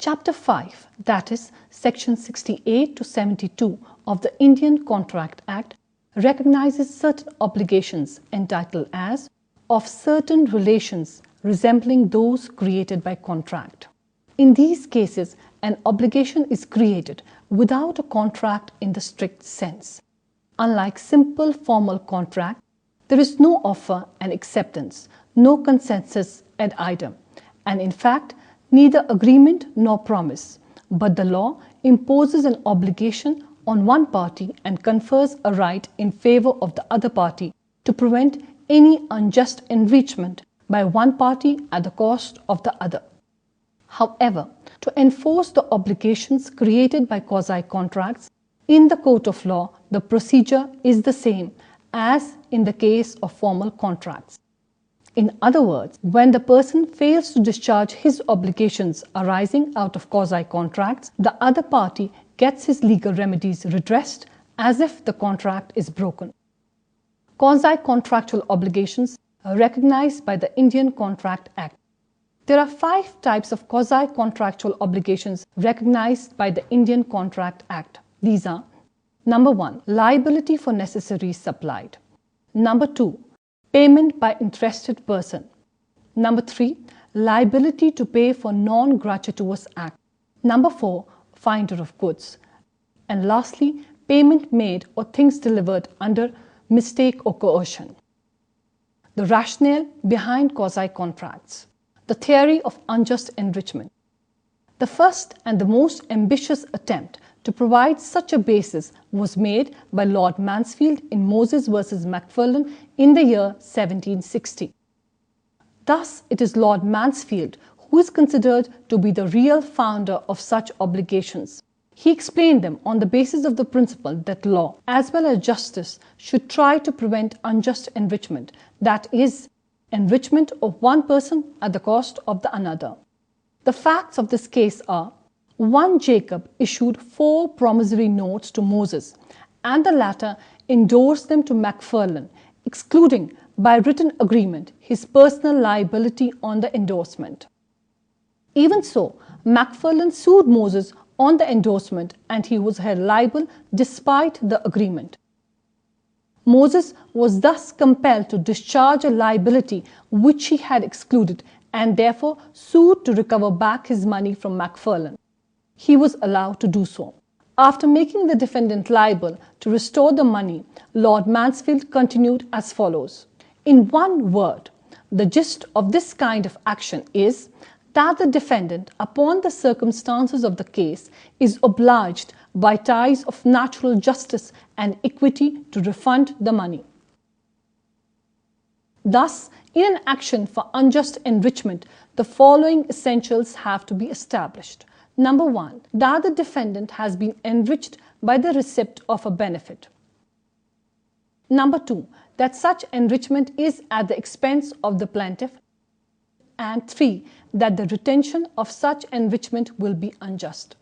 Chapter 5, that is Section 68 to 72 of the Indian Contract Act, recognizes certain obligations entitled as of certain relations resembling those created by contract. In these cases, an obligation is created without a contract in the strict sense. Unlike simple formal contract, there is no offer and acceptance, no consensus ad idem, and in fact, neither agreement nor promise, but the law imposes an obligation on one party and confers a right in favor of the other party to prevent any unjust enrichment by one party at the cost of the other. However, to enforce the obligations created by quasi-contracts, in the court of law, the procedure is the same as in the case of formal contracts. In other words, when the person fails to discharge his obligations arising out of quasi-contracts, the other party gets his legal remedies redressed as if the contract is broken. Quasi-contractual obligations are recognized by the Indian Contract Act. There are 5 types of quasi-contractual obligations recognized by the Indian Contract Act. These are: Number 1, liability for necessaries supplied. Number 2, payment by interested person. Number 3, liability to pay for non-gratuitous act. Number 4, finder of goods. And lastly, payment made or things delivered under mistake or coercion. The rationale behind quasi-contracts. The theory of unjust enrichment. The first and the most ambitious attempt to provide such a basis was made by Lord Mansfield in Moses versus Macfarlane in the year 1760. Thus, it is Lord Mansfield who is considered to be the real founder of such obligations. He explained them on the basis of the principle that law, as well as justice, should try to prevent unjust enrichment, that is, enrichment of one person at the cost of the another. The facts of this case are: 1 Jacob issued 4 promissory notes to Moses, and the latter endorsed them to Macfarlane, excluding by written agreement his personal liability on the endorsement. Even so, Macfarlane sued Moses on the endorsement and he was held liable despite the agreement. Moses was thus compelled to discharge a liability which he had excluded and therefore sued to recover back his money from Macfarlane. He was allowed to do so. After making the defendant liable to restore the money, Lord Mansfield continued as follows. In one word, the gist of this kind of action is that the defendant, upon the circumstances of the case, is obliged by ties of natural justice and equity to refund the money. Thus, in an action for unjust enrichment, the following essentials have to be established. Number 1, that the defendant has been enriched by the receipt of a benefit. Number 2, that such enrichment is at the expense of the plaintiff. And 3, that the retention of such enrichment will be unjust.